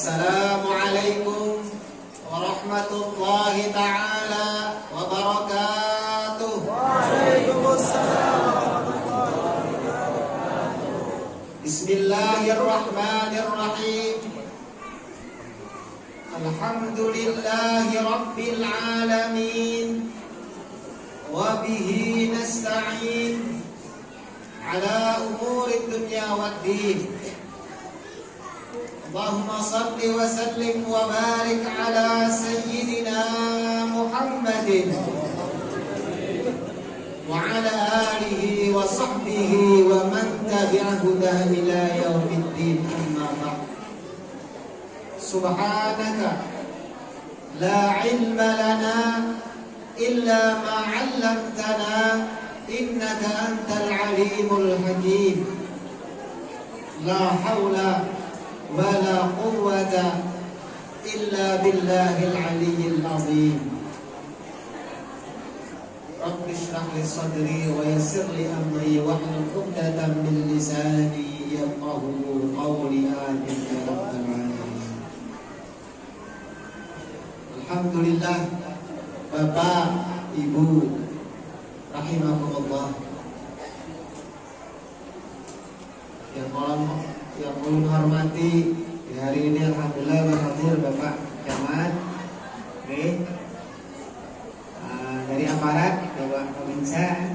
Assalamualaikum warahmatullahi ta'ala wabarakatuh. Waalaikumsalam warahmatullahi wabarakatuh. Bismillahirrahmanirrahim. Alhamdulillahi rabbil alamin. Wabihi nasta'in ala umurid dunya waddin. Allahumma salli wa sallim wa barik ala sayyidina Muhammadin wa ala alihi wa sahbihi wa man tabi'ahu ila yaumiddin, amma ba'd. Subhanaka la ilma lana illa ma 'allamtana innaka antal alimul hakim. La haula wala quwwata illa billahil aliyyil azim. Rabbi shrah li sadri wa yassir li amri wahlul 'uqdatam min lisani yafqahu qawli. Amin ya rabbal alamin. Alhamdulillah, Bapak, Ibu rahimakumullah, yang ulun hormati, di hari ini alhamdulillah berhadir Bapak Camat dari aparat, Bapak Pemirsa.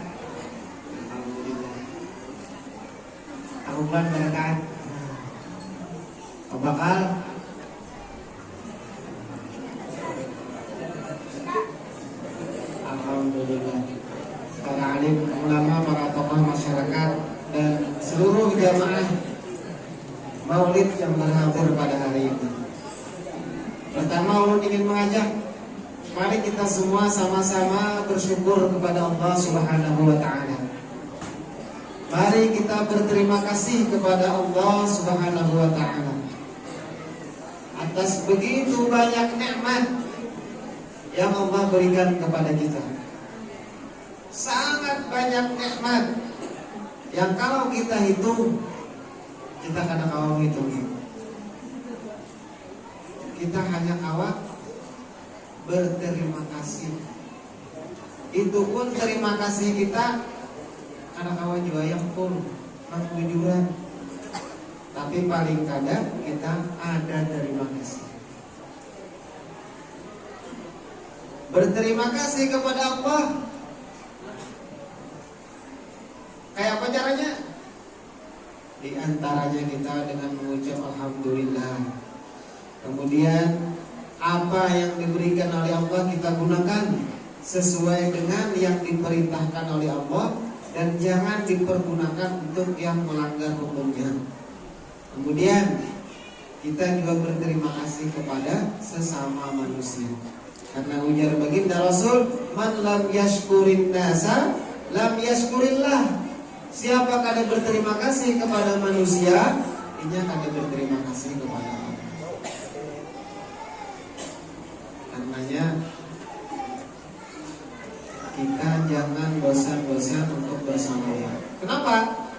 Alhamdulillah. Aku bulan berkat. Bakal alhamdulillah. Para alim ulama, para tokoh masyarakat dan seluruh jamaah Maulid yang berhadir pada hari ini. Pertama, ulun ingin mengajak, mari kita semua sama-sama bersyukur kepada Allah Subhanahu wa ta'ala. Mari kita berterima kasih kepada Allah Subhanahu wa ta'ala atas begitu banyak nikmat yang Allah berikan kepada kita. Sangat banyak nikmat yang kalau kita hitung, kita kadang awal hitungin. Kita hanya awak berterima kasih. Itu pun terima kasih kita kadang awal juga yang full mengujuran. Tapi paling kadang kita ada terima kasih. Berterima kasih kepada Allah. Kayak apa caranya? Di antaranya kita dengan mengucap alhamdulillah. Kemudian apa yang diberikan oleh Allah kita gunakan sesuai dengan yang diperintahkan oleh Allah, dan jangan dipergunakan untuk yang melanggar hukumnya. Kemudian kita juga berterima kasih kepada sesama manusia, karena ujar baginda Rasul, man lam yashkurin nasa lam yashkurillah. Siapa kada berterima kasih kepada manusia, dia kada berterima kasih kepada Allah. Karenanya kita jangan bosan-bosan untuk bersamanya. Kenapa?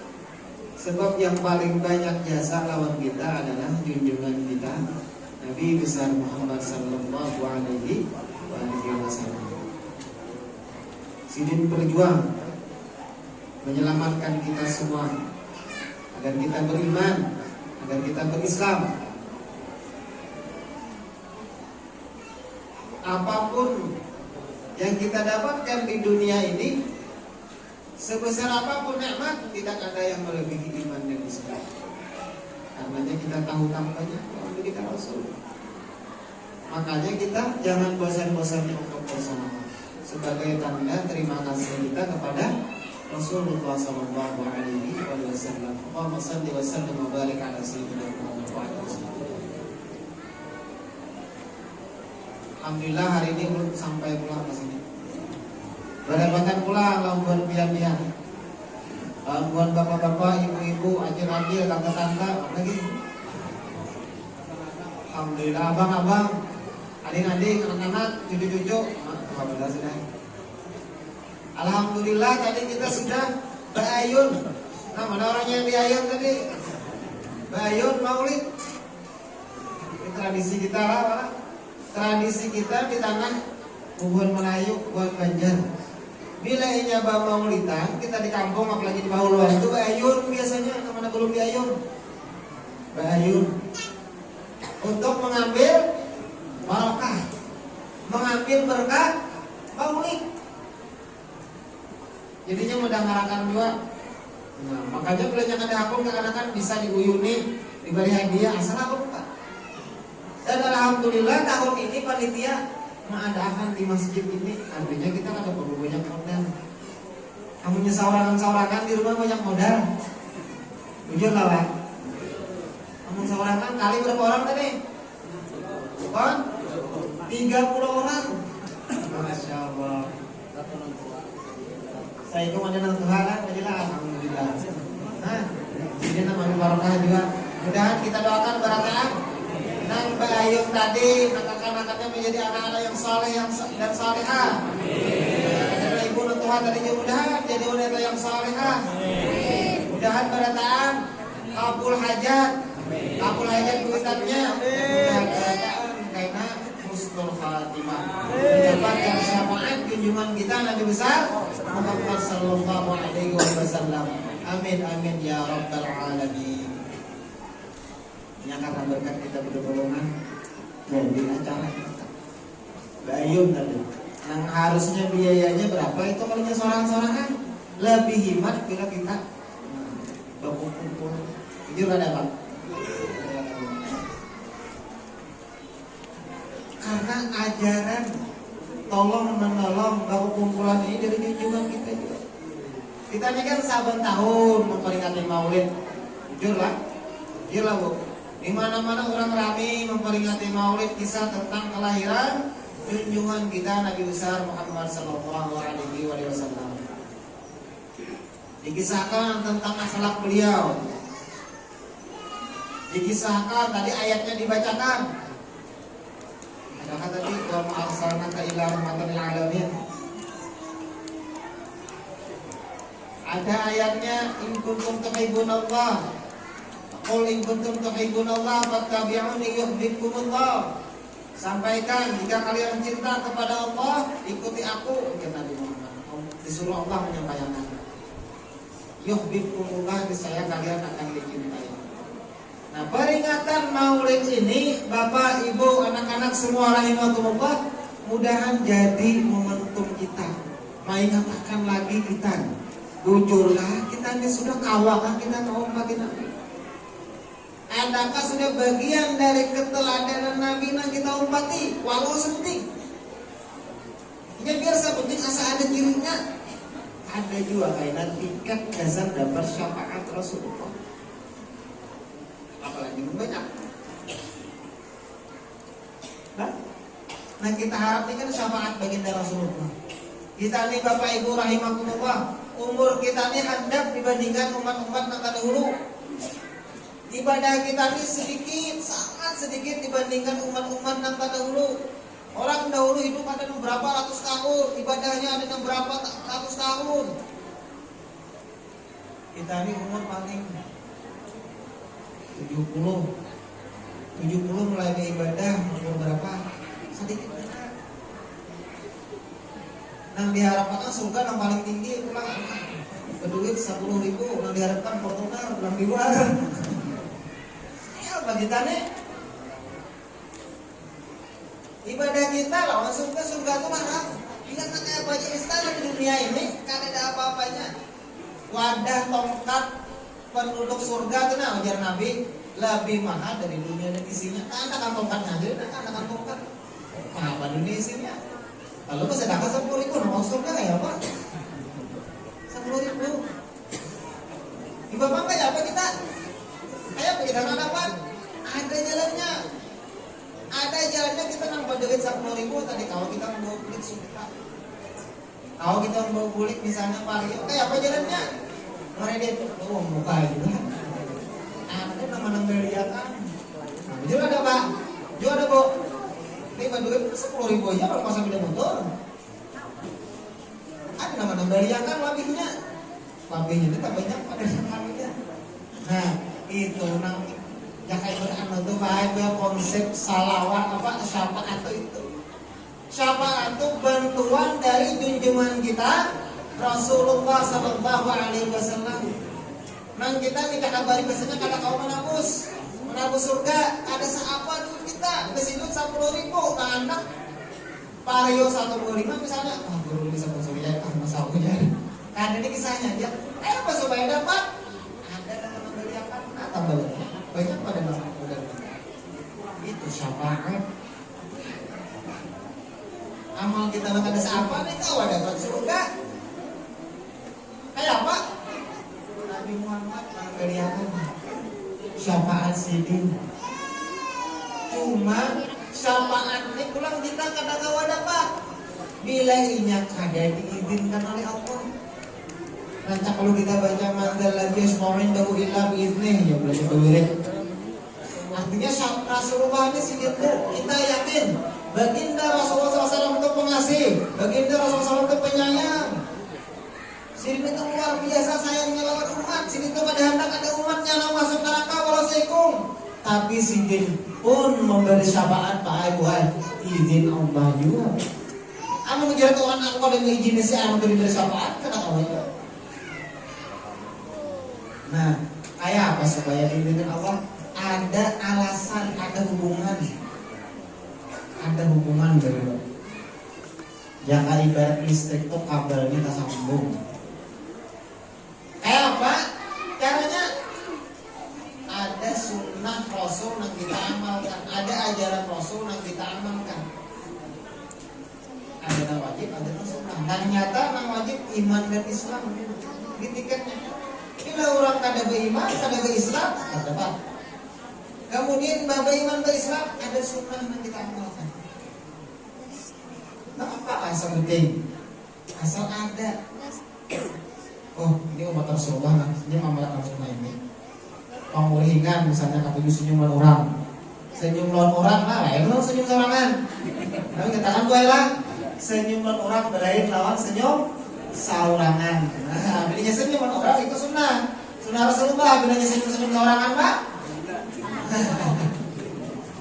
Sebab yang paling banyak jasa lawan kita adalah junjungan kita, Nabi besar Muhammad sallallahu alaihi wasallam. Sidin berjuang menyelamatkan kita semua agar kita beriman, agar kita berislam. Apapun yang kita dapatkan di dunia ini, sebesar apapun nikmat, tidak ada yang melebihi iman dan Islam. Karenanya kita tahu tampaknya kalau kita Rasul. Makanya kita jangan bosan-bosan untuk bersama, sebagai tanda terima kasih kita kepada Rasulullah sallallahu alaihi wasallam. Allahumma shalli wa sallim wa barik ala sayyidina Muhammad wa ala alihi. Alhamdulillah hari ini belum sampai pulang ke sini. Berdapatan pulang lawan pian-pian. Lawan bapak-bapak, ibu-ibu, ajil-ajil, tante-tante lagi. Alhamdulillah abang-abang, adik-adik, anak-anak, cucu-cucu, alhamdulillah sudah. Alhamdulillah tadi kita sudah berayun. Nah, mana orangnya yang diayun tadi? Berayun maulid. Kita tradisi kita lah. Tradisi kita di tanah Bubuhan Melayu, Bubuhan Banjar. Bila nyaba maulidan, kita di kampung apalagi di Bahuluan itu bayun biasanya, kemana belum diayun? Bayun. Untuk mengambil barokah, mengambil berkah maulid. Jadinya mudah ngarakan juga. Nah, makanya bila jangan dihapun kadang-kadang bisa diuyuni, diberi hadiah asal apa Pak. Dan alhamdulillah tahun ini panitia mengadakan di masjid ini, artinya kita ada perlu banyak modal. Kamunya saurangan di rumah banyak modal. Jujur lah Pak. Kamu saurangan kali berapa orang tadi? Bukan? 30 orang. Masya Allah. Saya itu ada nang Tuhan kan, jadilah alhamdulillah. Nah, ini namanya barokah juga. Mudah-mudahan kita doakan barokah. Nang Bayung tadi, anak-anaknya menjadi anak-anak yang saleh dan salehah. Dan ibu dan Tuhan tadi mudah-mudahan jadi wanita yang salehah. Mudah-mudahan barataan kabul hajat kuitannya. Mudah-mudahan karena husnul khatimah. Mendapatkan syafaat junjungan kita Nabi besar Muhammad sallallahu alaihi wasallam. Amin amin ya rabbal alamin. Ini karena berkat kita berdoa jadi acara kita. Bayun tadi. Yang harusnya biayanya berapa itu kalau seorang-sorangan lebih hemat bila kita berkumpul. Jujur ada Pak. Karena ajaran tolong menolong bahu kumpulan ini dari junjungan kita juga. Kita ini kan saban tahun memperingati Maulid. Jujur lah Bu. Di mana-mana orang ramai memperingati Maulid, kisah tentang kelahiran junjungan kita Nabi besar Muhammad sallallahu alaihi wasallam. Dikisahkan tentang akhlak beliau. Dikisahkan tadi ayatnya dibacakan. Ada tadi wa ma arsalnaka illa rahmatan lil alamin. Ada ayatnya in kuntum tuhibbunallah. Qul in kuntum tuhibbunallah fattabi'uni yuhibbukumullah. Sampaikan jika kalian cinta kepada Allah, ikuti aku, kata Nabi Muhammad. Disuruh Allah menyampaikan. Yuhibbukumullah, saya kalian akan dicintai. Nah, peringatan Maulid ini, Bapak, Ibu, anak-anak semua rahimakumullah, mudahan jadi momentum kita. Mengingatkan lagi kita. Jujurlah, kita ini sudah kawakah kita umat Nabi. Adakah sudah bagian dari keteladanan Nabi yang kita umpati walau senting. Ini biar sepenting asa ada cirinya. Ada juga kaitan tingkat dasar dapat syafaat Rasulullah. Apalagi banyak. Nah kita harap ini kan syafaat bagian dari Rasulullah. Kita ini Bapak Ibu rahimakumullah, umur kita ini handap dibandingkan umat-umat yang terdahulu. Ibadah kita ini sedikit, sangat sedikit dibandingkan umat-umat yang terdahulu. Orang dahulu hidup ada berapa ratus tahun, ibadahnya ada berapa ratus tahun. Kita ini umur paling 70 mulai beribadah, umur berapa? Sedikit benar. Yang diharapkan surga yang paling tinggi pulang berduit 10.000, yang diharapkan Fortuner pulang di luar. Bagi tane ibadah kita lawan surga itu mahal. Ingat kayak baca istana di dunia ini kan ada apa-apanya. Wadah tongkat penduduk surga itu nah ujar Nabi lebih mahal dari dunia dan isinya. Kan tongkatnya aja, kan tongkat. Apa dunia isinya? Kalau pas sedekah 10.000 mau surga kayak apa? 10.000. Ibu bapak kayak apa kita? Kayak kita apa? Ada jalannya. Ada jalannya kita nambah duit 10.000 tadi kalau kita mau bulik suka. Kalau kita mau bulik misalnya Mario, kayak apa jalannya? Mereka itu muka juga. Ada nama beliakan. Jual ada Pak? Jual ada Bu? Ini duit 10.000 aja kalau pasang beda motor. Ada nama beliakan labihnya. Labihnya itu tak banyak pada namanya. Nah, itu nang Ya kayak anu tuh baik konsep salawat apa syafaat itu. Syafaat itu bantuan dari junjungan kita Rasulullah Sallallahu Alaihi Wasallam. Nang kita dikabari biasanya kata kau menabus surga ada seapa dulu kita kesidut 10.000 nah anak Vario 125 misalnya, guru bisa surga masalahnya. Kan ini kisahnya dia, apa supaya dapat? Ada dalam membeli apa? Tambah banyak pada masa muda. Itu syafaat. Amal kita nggak ada siapa nih kau ada dapat surga. Kayak apa? Nabi Muhammad menggeliakan syafaat sidin. Cuma syafaat ini pulang kita kadang kau dapat. Bila inya kada diizinkan oleh Allah. Nanti kalau kita baca mandal lagi semarin baru ilah biiznih ya boleh berwirid. Artinya Rasulullah ini sidin kita yakin baginda Rasulullah SAW itu pengasih, baginda Rasulullah SAW itu penyayang. Sidin itu luar biasa sayangnya lawan umat. Sidin itu pada hendak ada umatnya yang masuk neraka walau seikung. Tapi sidin pun memberi syafaat Pak Ibuan izin Allah juga. Amun mengira Tuhan aku ada izin si amun beri syafaat kena Allah. Nah, kayak apa supaya diizinkan Allah? Ada alasan, ada hubungan. Ada hubungan dari jaka ibarat listrik itu kabelnya tak sambung. Kayak apa? Caranya ada sunnah Rasul yang kita amalkan, ada ajaran Rasul yang kita amalkan. Ada yang wajib, ada yang sunnah. Dan nyata yang wajib iman dan Islam di tiketnya. Bila orang kada beriman, kada berislam, ada dapat. Kemudian beriman berislam, ada sunnah yang kita amalkan. Nah, apa asal penting? Asal ada. Oh, ini umat Rasulullah, dia mengamalkan sunnah ini. Pengulingan misalnya kata senyuman orang, senyum lawan orang lah, emang senyum sorangan. Tapi katakan gue lah, senyum lawan orang berain lawan senyum saurangan. Nah, bilanya senyuman orang itu sunnah. Sunnah Rasulullah, bilanya senyum saurangan pak.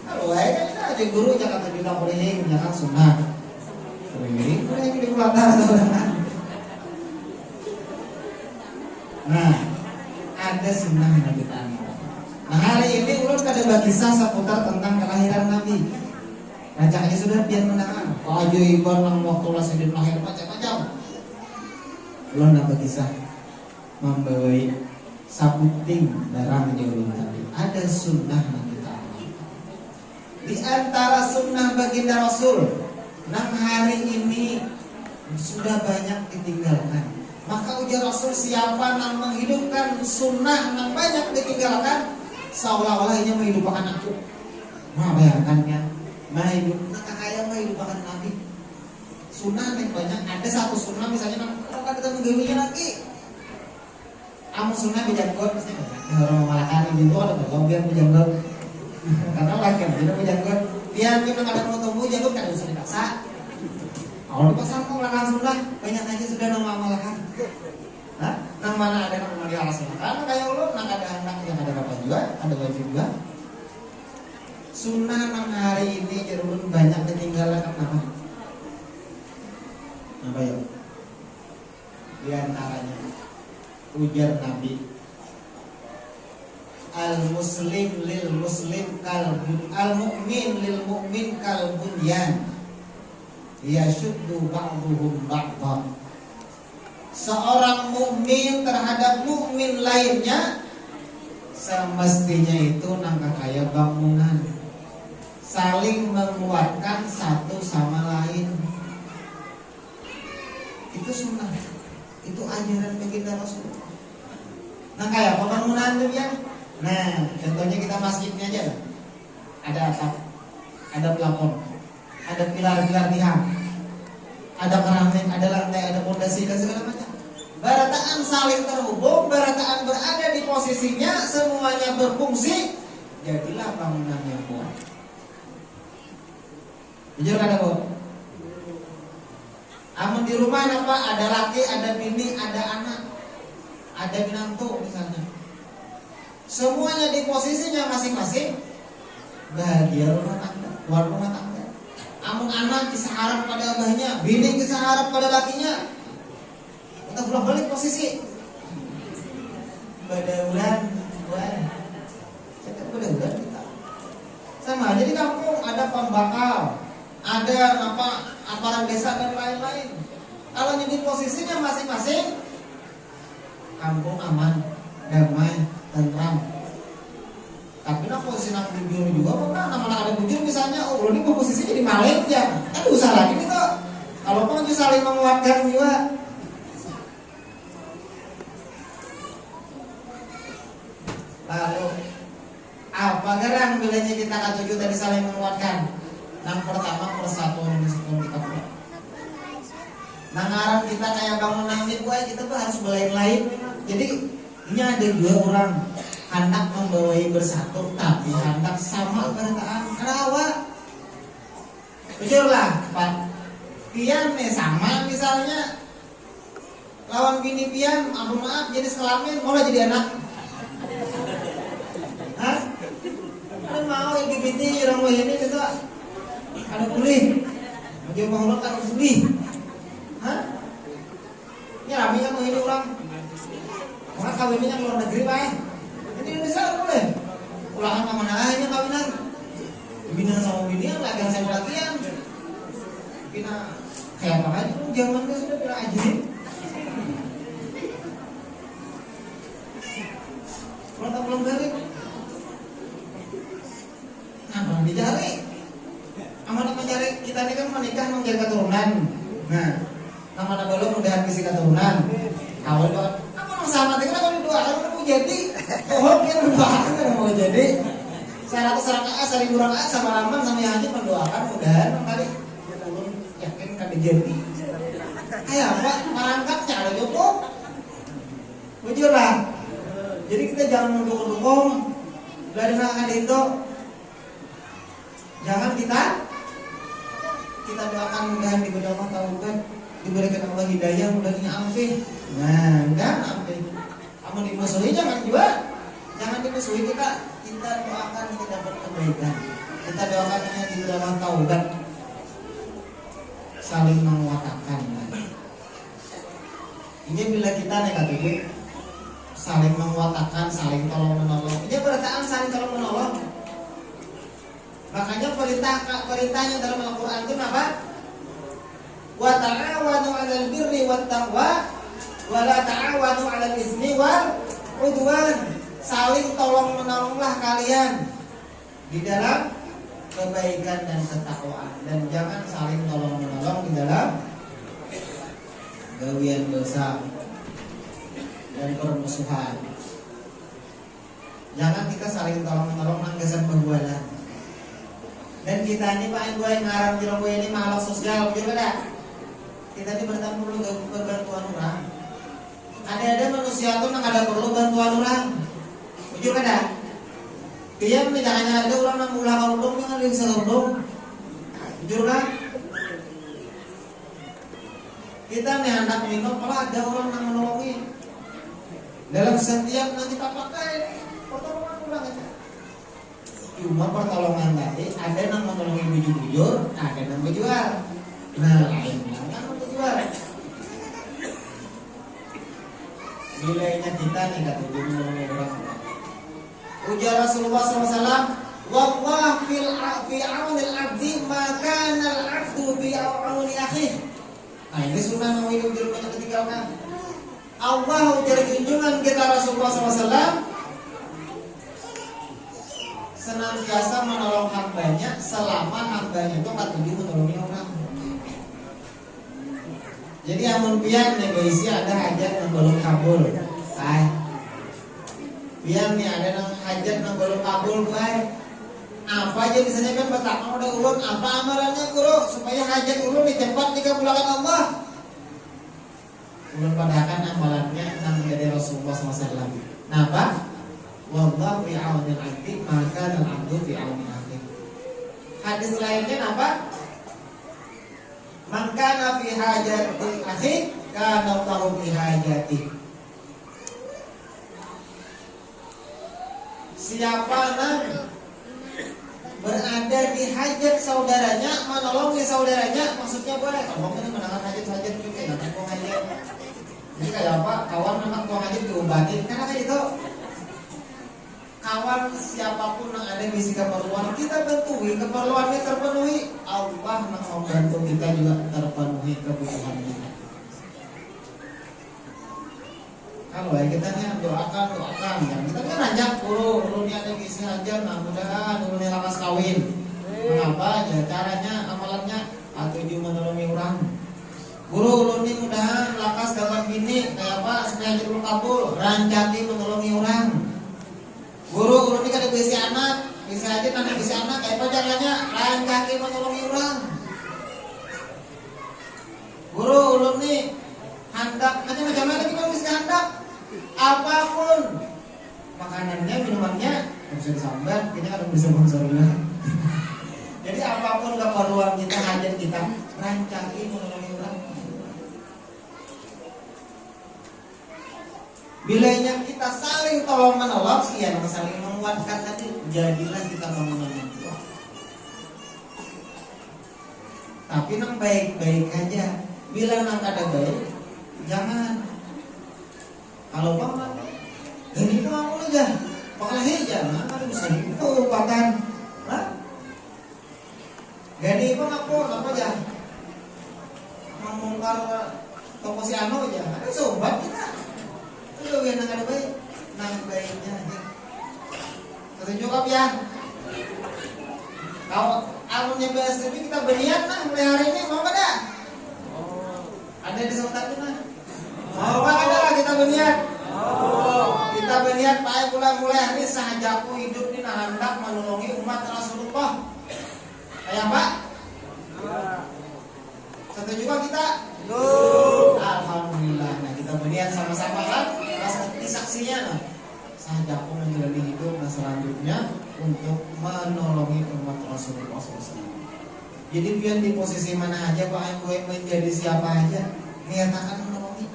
Kalau kan aja guru jangan terbilang kuliah, jangan sunnah. Kuliah di pelataran saurangan. Nah, ada sunnah yang kita amal. Nah, hari ini ulun kada berkisah seputar tentang kelahiran Nabi. Rajaknya sudah biar menangan. Keajaiban nang waktu Rasulullah lahir macam-macam. Ulun nak berkisah membawai sabuting barang ulun tadi. Ada sunnah yang kita amal. Di antara sunnah baginda Rasul, nang hari ini sudah banyak ditinggalkan. Maka ujar Rasul siapa yang menghidupkan sunnah yang banyak ditinggalkan seolah-olah ini menghidupkan aku. Nah bayangkannya menghidupkan kakak menghidupkan Nabi. Sunnah yang banyak ada satu sunnah misalnya orang kita menggawinya lagi. Amun sunnah bijanggot misalnya orang memalakan itu ada biar bijanggot karena lagi kita bijanggot biar kita kada mau tumbuh janggot kada usah dipaksa. Kalau di pasar kau lakukan sunnah banyak aja sudah nama malahan. Nah, nang mana ada nang dia alasan karena kayak ulun nang ada anak yang ada apa juga, ada wajib juga. Sunnah nang hari ini ulun banyak ketinggalan apa? Apa ya? Di antaranya ujar Nabi al-muslim lil muslim kalbun al-mu'min lil mu'min kalbunyan yashuddu ba'duhum ba'dhan. Seorang mukmin terhadap mukmin lainnya semestinya itu nangka kaya bangunan, saling menguatkan satu sama lain. Itu sunnah, itu ajaran baginda Rasulullah. Nah kayak pembangunan tuh ya. Nah contohnya kita masjidnya aja lah. Ada atap, ada plafon, ada pilar-pilar tiang, ada keramik, ada lantai, ada pondasi dan segala macam. Barataan saling terhubung, barataan berada di posisinya, semuanya berfungsi, jadilah bangunan yang kuat. Jujur kada bu? Amun di rumah apa? Ada laki, ada bini, ada anak, ada binantu misalnya. semuanya di posisinya masing-masing, bahagia rumah tangga, keluar rumah tangga. Amun anak kisah harap pada abahnya, bini kisah harap pada lakinya, kita pulang balik posisi. Badahulan, badahulan kita. Sama aja di kampung ada pembakal, ada aparat desa dan lain-lain. Kalau jadi posisinya masing-masing, kampung aman, damai, tentram. Tapi nak posisi nak bujur juga, apa nama ada bujur misalnya, oh ini posisinya jadi maling ya, kan usah lagi gitu. Kalau mau saling menguatkan juga. Lalu apa gerang bilanya kita katuju tadi saling menguatkan? Yang pertama persatuan kita punya. Nangaran kita kayak bangun langit, kita tuh harus belain-lain. Jadi ini ada dua orang hendak membawai bersatu, tapi hendak sama berataan. Kenapa? Jujurlah, Pak. Pian nih sama misalnya lawan bini pian, ampun maaf jadi sekelamin, mau jadi anak. Hah? Ada mau LGBT orang mau ini gitu. Ada boleh. Mau bangun kan boleh. Hah? Ini rame kan mau ini orang. Orang kawinnya yang luar negeri Pak. Jadi Indonesia boleh. Ulangan kemana aja kawinan. Bina sama bini yang lagi sama lakian. Bina kayak apa aja zaman dia sudah bila ajarin. Kalau tak belum balik. Nah, belum dicari. Amanah mencari kita ini kan menikah mencari keturunan. Nah, amanah belum mudahan kisi keturunan. Awal banget. Sama dengan kalau doakan mau jadi, oh dia mendoakan kan mau jadi. 100 rakaat, 1000 rakaat sama aman sama yang haji mendoakan mudahan kali turun yakin kan jadi. Kayak apa? Merangkaknya ada cukup. Bujur lah. Jadi kita jangan mendukung-dukung. Dari akan itu, jangan kita doakan mudahan diberi Allah taubat, diberikan Allah hidayah, mudahnya amfih. Nah, enggak amfih. Kamu dimusuhi jangan juga, jangan dimusuhi kita doakan kita dapat kebaikan. Kita doakan hanya diberi Allah taubat, saling menguatkan. Ini bila kita negatif, saling menguatkan, saling tolong menolong. Ini berataan saling tolong menolong. Makanya perintahnya dalam Al-Quran itu apa? Wa ta'awanu 'alal birri wat taqwa wa la ta'awanu 'alal ismi wal 'udwan. Saling tolong menolonglah kalian di dalam kebaikan dan ketakwaan, dan jangan saling tolong menolong di dalam gawian dosa dan permusuhan. Jangan kita saling tolong menolong nanggesan pembualan. Dan kita ini Pak gue yang ngarang jerong gue ini makhluk sosial, betul tidak? Kita ini bertemu perlu bantuan orang. Ada manusia tuh nggak ada perlu bantuan orang, betul tidak? Dia tidak hanya ada orang yang ulah kaldung yang ada di kaldung, betul kan? Kita nih hendak minum, malah ada orang yang menolongi. Dalam setiap nanti kita pakai pertolongan orang aja. Cuma pertolongan tadi ada yang menolongi bujur-bujur, ada yang menjual. Nah, lainnya kan menjual. Nilainya kita nih kata menolongi orang. Ujar Rasulullah SAW, "Wallah fi aunil abdi maka al abdu fi auni akhih." Nah ini sunnah yang hidup banyak ketinggalkan. Allah ujar junjungan kita Rasulullah SAW senantiasa menolong hambanya selama hambanya itu nggak tujuh menolongi orang. Jadi amun pian nih guys ada hajat yang belum kabul, pian nih ada yang hajat yang belum kabul, apa aja misalnya kan betapa udah ulun apa amalannya guru supaya hajat ulun cepat dikabulkan Allah. Ulun padakan amalannya yang menjadi Rasulullah SAW. Nah apa? Wallahu fi aunil abdi maka al abdu fi auni akhi. Hadis lainnya apa? Man kana fi hajati akhi kana Allahu fi hajati. siapa nang berada di hajat saudaranya, menolongi saudaranya, maksudnya boleh. Kalau ini menangan hajat juga, nanti mau hajat. Jadi kayak apa? Kawan anak mau hajat diobatin, karena kayak itu. Kawan siapapun yang ada bisi keperluan kita bantu, keperluannya terpenuhi, Allah mau bantu kita juga terpenuhi kebutuhan kita. Kalau kita doakan ya. Kita kan ajak guru ini ada bisi aja, nah mudah-mudahan guru ini lakas kawin. Mengapa? Ya caranya, amalannya atuju menolongi orang. Guru ini mudahan lakas dapat bini, kayak apa? Supaya jadi kabul, rancati menolongi orang. Guru ini kada bisi anak, bisa aja nanti bisi anak, kayak apa caranya? Lain kaki menolongi orang. Guru ini handak, macam-macam lagi kalau bisa handak. Apapun makanannya, minumannya, bisa disambar, kita kan bisa sponsorinya. Jadi apapun keperluan kita, hajat kita, rancaki menolongi orang. Bilanya kita saling tolong menolong, iya, saling menguatkan tadi, jadilah kita bangunan yang kuat. Tapi nang baik-baik aja. Bila nang kada baik, jangan. Kalau paman, ini kamu aja, pakai jangan, ada bisa itu bahkan, jadi pun aku apa aja, membongkar toko si Ano aja, ada sobat kita. Itu yang nang ada baik, nang baiknya aja. Ketunjuk apa ya? Kalau alumnya BSDB kita berniat nah mulai hari ini mau kada? Ada di sekitar kita. Mau kada lah kita berniat? Kita berniat Pak mulai hari ini sahajaku hidup ini hendak menolongi umat Rasulullah. Kayak Pak? Setuju juga kita? Alhamdulillah. Nah kita berniat sama-sama kan? Seperti saksinya nah. Sahajaku menjalani hidup nah selanjutnya untuk menolongi umat Rasulullah SAW. Jadi biar di posisi mana aja Pak, gue menjadi siapa aja, niatakan menolongi.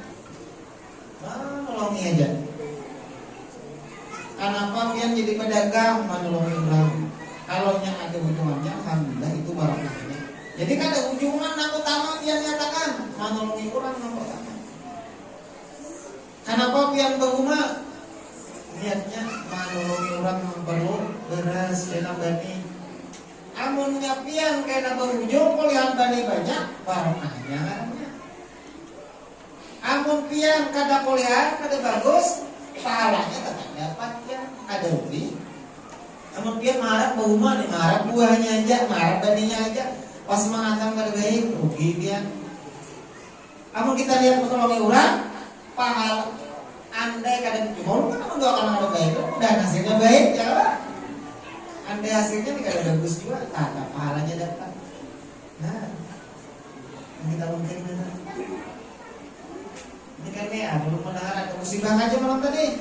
Menolongi aja. Kenapa biar jadi pedagang menolongi orang? Kalau yang ada ujungannya, alhamdulillah itu barakahnya. Jadi kan ada ujungan yang utama biar nyatakan menolongi orang yang pertama. Kenapa biar berumah? Niatnya menolongi orang yang perlu beras dan bani. Amun nyapian kena berujung kuliah bani banyak barakahnya. Amun pian kada kuliah kada bagus pahalanya tetap dapat ya ada rugi. Amun pian marah berumah nih marah buahnya aja marah baninya aja pas mengatakan kada baik rugi pian. Amun kita lihat menolongi orang pahala andai kada cuma kan mendoakan ada baik dan hasilnya baik ya. Andai hasilnya tidak bagus juga, tak pahalanya dapat. Nah, kita mungkin benar. Ini kan ya, belum mendengar ada musibah aja malam tadi.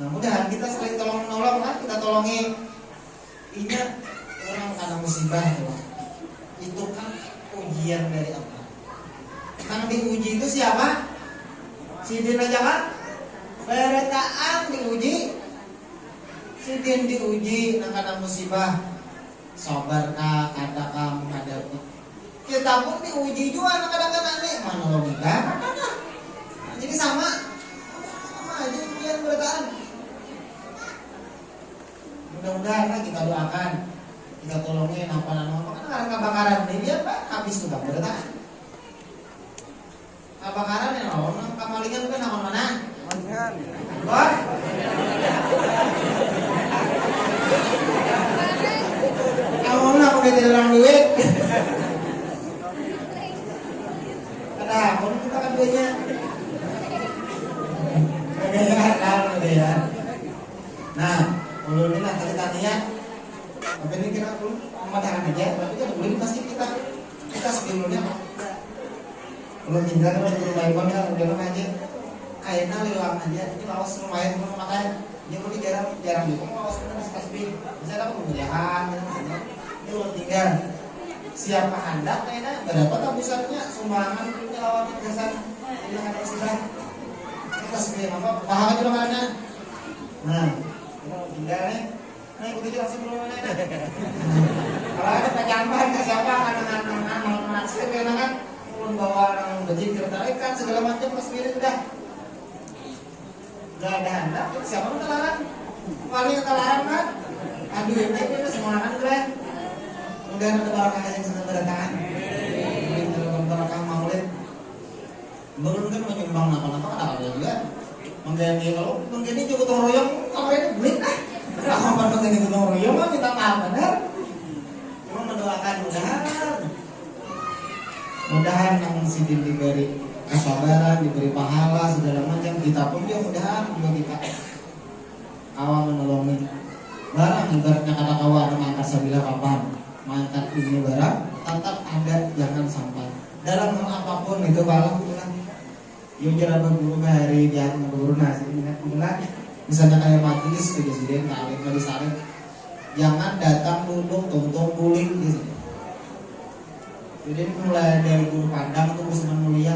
Nah, mudahan kita saling tolong menolong kan, kita tolongi. Ingat orang karena musibah itu kan ujian dari Allah. Yang diuji itu siapa? Sidin aja kan? Beretaan diuji. Sidin diuji karena musibah. Sabar kah, kata kamu hadapi. Kita pun diuji juga kadang-kadang nih menolong kita. Jadi sama aja ujian beretaan. Mudah-mudahan kita doakan, kita tolongin apa kan kebakaran ini dia Pak habis juga beretaan. Kebakaran yang orang kamalingan kan nama mana? Malingan. Wah. Kamu nak udah tidak orang duit. Ada, kamu kita kan duitnya. Ya. Nah, ulun ini nanti kita niat. Tapi ini kita ulun pemadahan aja. Tapi kan ulun pasti kita sebelumnya. Ulun cinta kan ulun maipon kan ulun aja. Kayaknya lewat aja. Ini lawas lumayan ulun makan. Dia pun jarang juga lawas ulun kasih. Misalnya dapat pemilihan. Ini ulun tinggal. Siapa hendak kayaknya berapa tabusannya sumbangan ulunnya lawan kesan. Ini ada sudah. Kita sebelum apa? Paham aja mana? Nah, begitu langsung dulu mana. Kalau ada pajamban ke siapa anak-anak saya kan ulun bawa orang berzikir tarikan segala macam pas mirip udah. Gak ada hendak, siapa pun kelarang. Paling kelarang kan. Aduh ini udah semua kan keren. Enggak ada barakah yang sedang berdatangan. Mungkin dalam barakah maulid. Belum kan menyumbang apa-apa kan ada juga. Menggani kalau menggani juga gotong royong kalau ini belit ah. Kalau menggani gotong royong mah minta maaf benar. Cuma mendoakan mudahan yang sidin diberi kesabaran, diberi pahala segala macam, kita pun dia mudahan juga kita awal menolongi barang ibaratnya kata kawan mengangkat sabila kapan mengangkat ini barang tetap ada, jangan sampai dalam hal apapun itu balang pulang yuk jalan berguru hari dia berguru nasi ingat pulang misalnya kayak majelis presiden kali kali sare jangan datang duduk tonton guling gitu. Jadi mulai dari guru padang tuh Usman Mulia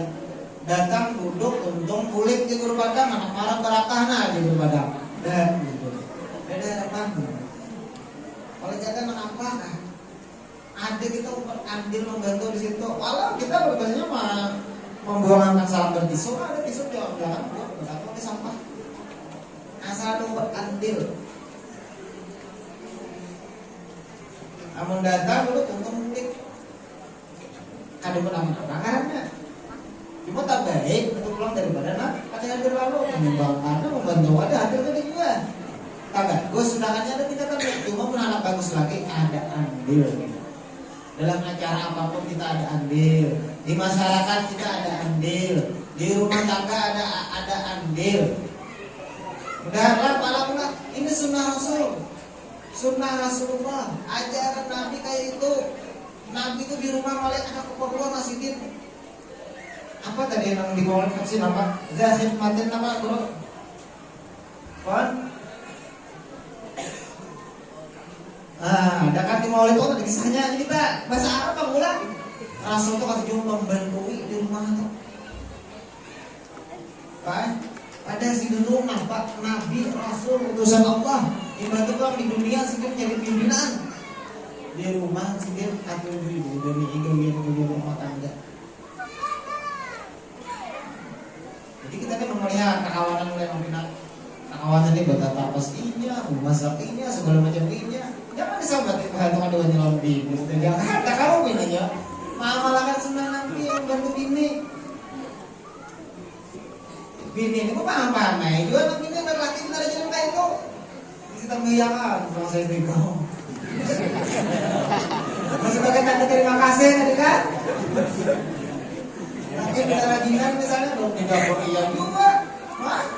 datang duduk untung kulit di guru padang anak marah barakah nah di guru padang dan gitu beda apa kalau jaga anak apa nah ada kita andil membantu di situ walau kita biasanya mah membuang anak salam bertisu ada tisu di belakang buat pakai sampah asal lu berandil amun datang duduk untung kulit ada apa karena cuma tak baik untuk pulang dari badan ada yang hadir lalu menyumbangkan membantu ada hadir tadi juga tak bagus sedangkannya ada tidak kan cuma pun anak bagus lagi ada andil dalam acara apapun kita ada andil di masyarakat kita ada andil di rumah tangga ada andil mudah-mudahan pala pula ini sunnah Rasulullah ajaran Nabi kayak itu Nabi itu di rumah malah anak keperluan masihin apa tadi yang di bawah vaksin apa? Zahid matin apa bro? Kon? Ada kan di maulid itu ada kisahnya kita bahasa Arab apa pula? Rasul itu kata jumlah membantui di rumah itu. Pak, ada si dulu nampak Nabi Rasul utusan Allah dibantu orang di dunia sehingga menjadi pimpinan di rumah sehingga atur ibu demi ibu rumah tangga. Jadi kita ini memelihara kekawanan mulai membina kekawanan ini buat apa pastinya, masak ini, segala macam ini. Jangan disambat bahan ada nyelam bini. Jangan ada kamu ini aja. Malah kan senang nanti yang bantu bini. Bini ini kok paham ya? Juga anak bini laki kita aja kayak itu. Kita mengiyakan sama saya bego. Sebagai tanda terima kasih tadi kan. Mungkin kita rajinan misalnya belum di dapur iya juga,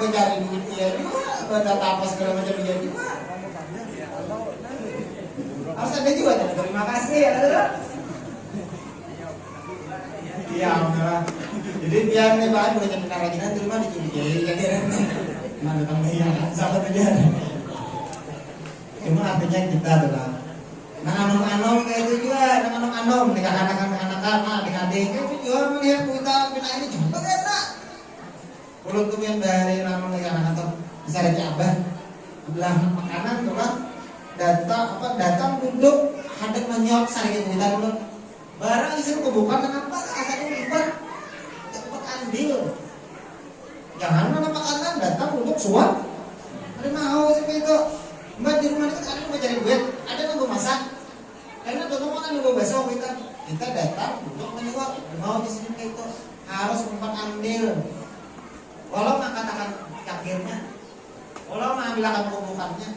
mencari duit iya juga, baca tapas segala macam iya juga. Harus ada juga tanda terima kasih ya, ada. Iya, benar. Jadi biar nih Pak, boleh jadi rajinan terima dicuri jadi mana tahu iya sahabat aja. Cuma artinya kita adalah anom kayak itu juga, anom nikah anak-anak, adik-adik itu juga melihat kita bina ini juga enak. Kalau tuh yang dari namun nikah anak-anak bisa ada abah, belah makanan tuh kan, datang duduk, hadap menyok sari kita dulu. Barang isi kebukaan kenapa? Asalnya bukan, dapat andil. Jangan mana makanan datang duduk suap, ada mau seperti itu. Mbak di rumah itu ada yang mencari duit, ada yang masak. Karena contohnya kan nunggu besok kita datang untuk menyuap mau di sini kayak itu harus membuat andil. Walau nggak katakan akhirnya, walau nggak ambil akan kebukannya.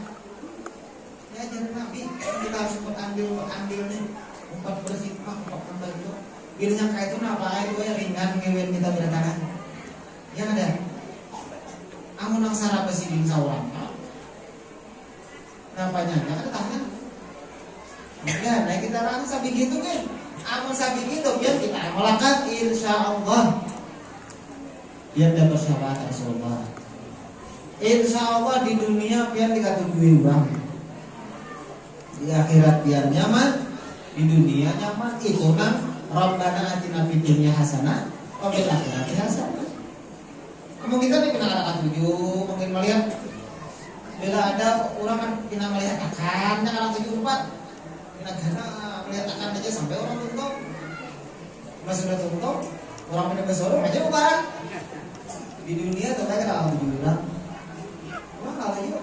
Ya jadi Nabi kita harus membuat andil nih, membuat berhikmah, membuat membantu. Bilnya kayak itu apa? Itu ya ringan ngewen kita bertangan. Yang ada, amun nang sarap besi di sawan. Nampaknya ada tangan. Ya, nah kita orang sabi gitu kan. Amun sabi gitu biar kita amalkan insyaallah. Biar dapat syafaat Rasulullah. Insyaallah di dunia biar dikatui uang. Di akhirat biar nyaman, di dunia nyaman. Itu kan Rabbana atina fid dunya hasanah wa fil akhirati hasanah. Mungkin kita nih kena kata 7, mungkin melihat Bila ada orang kan pina melihat akannya kan 74 pina gana melihat akan aja sampai orang tuntuk. Mas sudah tuntuk, orang pina bersorong aja barang. Di dunia tuh kan alhamdulillah. Orang kalau juga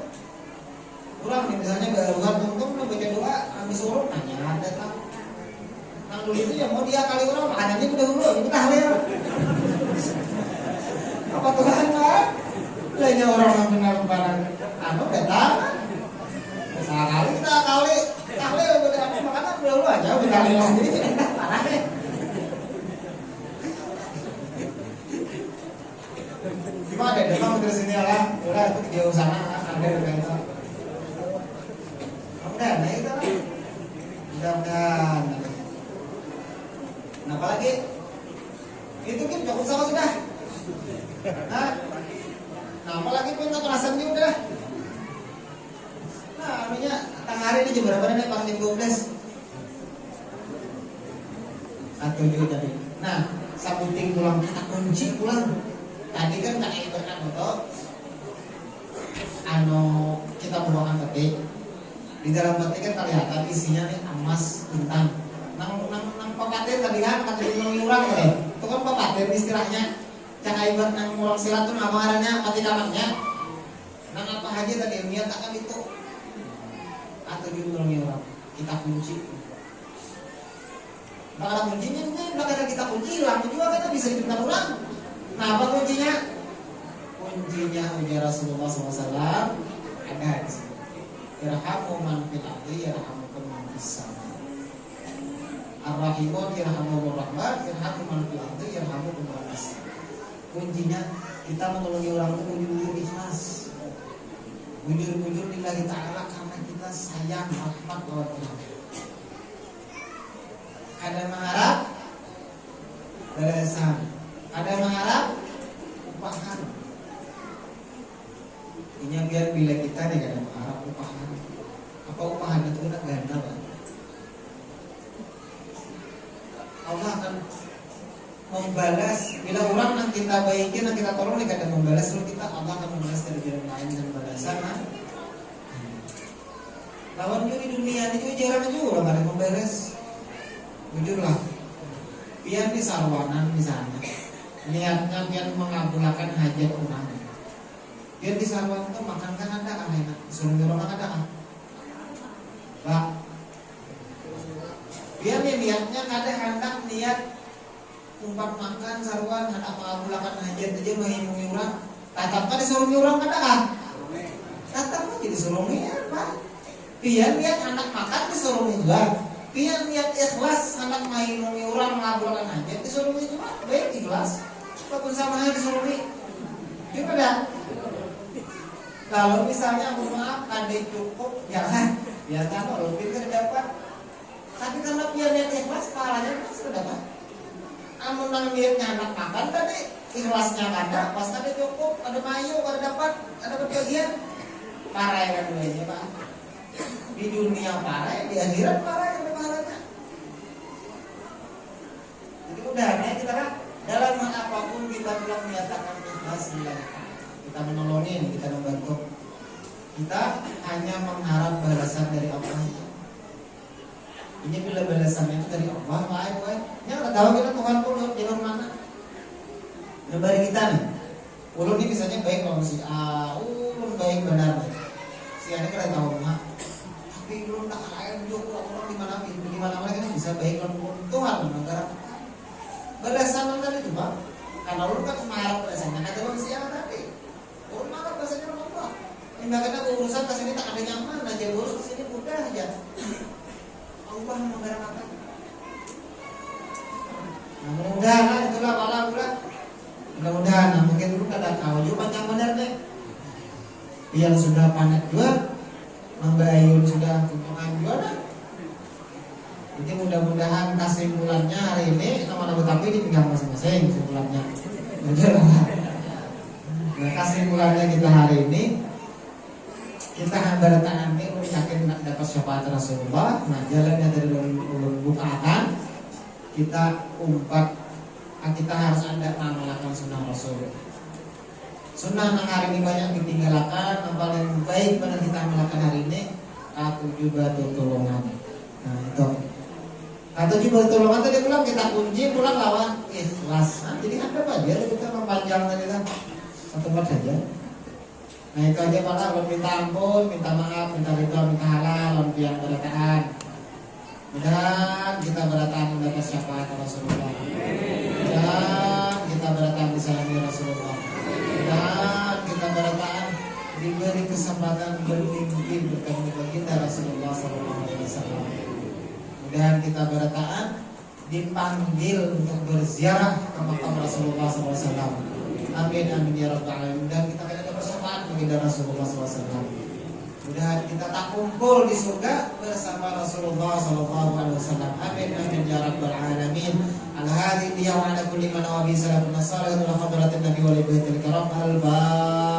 orang nih misalnya barusan tuntuk udah baca doa habis sorong nanya datang. Nang dulu itu ya mau dia kali orang makanannya udah dulu itu tahlil. Apa Tuhan kan? Lainnya orang yang benar barang datang. Sekali kita kali udah aku makanan dulu aja udah kali lagi parah deh. Gimana deh datang dari sini lah, udah itu jauh sana ada dengan itu. Mudah, nah itu lah. Mudah-mudahan. Nah apalagi itu kan cukup sama sudah. Nah apalagi minta perasaan juga udah. Nah anunya tengah hari ini jam berapa nih? Pas jam 12 atau juga tadi. Nah sabuting pulang kita kunci pulang. Tadi kan tak ibaratkan motor. Kita bawakan peti. Di dalam peti kan kelihatan isinya nih emas intan. Nang papatir tadi kan kata orang deh. Itu kan papatir istilahnya. Jangan ibarat nang mulang silat tuh apa ngarannya pati kamarnya. Nang apa aja tadi niat akan itu. Atau diulangi orang kita kunci. Bakal kuncinya nih, bakal kita kunci hilang juga kita bisa dipinta ulang. Nah apa kuncinya? Kuncinya ujar Rasulullah SAW ada di sini. Irhamu man fil ardi yarhamukum man fis sama. Ar-Rahimun yarhamur rahman, irhamu man fil ardi yarhamukum man fis sama. Kuncinya kita menolongi orang itu bujur ikhlas. Bujur lillahi ta'ala karena kita sayang rahmat kepada Tuhan. Ada mengharap balasan, ada mengharap upahan. Ini biar bila kita nih ada mengharap upahan. Apa upahan itu nak ganda Pak? Allah akan membalas bila orang yang kita baikin, yang kita tolong, kita membalas kalau kita Allah akan membalas dari jalan lain dan balasan. Lawan juga di dunia ini juga jarang juga orang ada membalas. Jujurlah, pian di sarwanan misalnya, niatnya pian mengabulkan hajat orang. Pian di sarwanan itu makan kan ada kan enak, suruh orang ada kan, Pak. Pian niatnya ada hendak niat umpat makan sarwan hendak mengabulkan hajat aja menghimpungi orang. Tatap kan disuruh orang ada kan? Tatap kan disuruh Pak. Pian niat hendak makan disuruh juga. Pian niat ikhlas hendak menghimpungi orang mengabulkan hajat disuruh juga baik ikhlas. Walaupun sama disuruh juga dah. Kalau misalnya maaf ada cukup jangan biarkan kalau pintar dapat. Tapi karena pian niat ikhlas pahalanya kan sudah dapat. Amun nang niatnya hendak makan tadi ikhlasnya ada, pas tadi cukup, ada mayu, ada dapat, ada kebagian. Parah kan duanya Pak. Di dunia parah, di akhirat parah yang pahalanya. Jadi udahnya kita kan dalam hal apapun kita belum menyatakan ikhlas lillahi. Kita menolongin, kita membantu. Kita hanya mengharap balasan dari Allah. Ini bila balasannya itu dari Allah, baik. Yang nggak tahu kita Tuhan pun jalur mana. Dari kita nih, ulun ini misalnya baik kalau si A, ulun baik benar. Si A ini kita tahu mah. Tapi ulun tak lain juga orang di mana kan bisa baik kalau Tuhan negara. Balasan tadi itu Pak. Karena ulun kan mengharap balasannya kata ulun si A tadi. Ulun mengharap balasannya Allah. Ini makanya urusan kesini tak ada nyaman, aja urus kesini mudah aja. Allah menggerakkan. Nah, mudah-mudahan itulah pala pula. Mudah-mudahan, mungkin dulu kada tahu juga panjang benar deh. Yang sudah panet juga, membayun sudah tumpukan juga dah. Jadi mudah-mudahan kesimpulannya hari ini nama-nama tapi dipegang masing-masing kesimpulannya. Nah, kesimpulannya kita hari ini kita hambaratan ini yakin nak dapat syafaat Rasulullah. Nah jalannya dari ulun bukaan kita umpat, kita harus ada mengamalkan sunnah Rasul. Sunnah nang hari ini banyak ditinggalkan. Yang paling baik pada kita melakukan hari ini aku juga tutulungan. Nah itu. Atau juga tutulungan tadi pulang kita kunci pulang lawan ikhlas. Nah, jadi ada apa aja kita mempanjang tadi kan satu tempat saja. Nah itu aja Pak, kalau minta ampun, minta maaf, minta ridho, minta halal, yang berataan. Dan kita berataan mendapat syafaat Rasulullah. Dan kita berataan disayangi Rasulullah. Dan kita berataan diberi kesempatan bermimpi bertemu baginda Rasulullah SAW. Dan kita berataan dipanggil untuk berziarah ke makam Rasulullah SAW. Amin amin ya rabbal alamin. Dan kita akan ada persamaan baginda Rasulullah SAW. Mudah kita tak kumpul di surga bersama Rasulullah SAW. Amin amin ya rabbal alamin. Al-hadi wa ala kulli man wa bi salafun salih wa hadratin nabi wa li baitil karam al-ba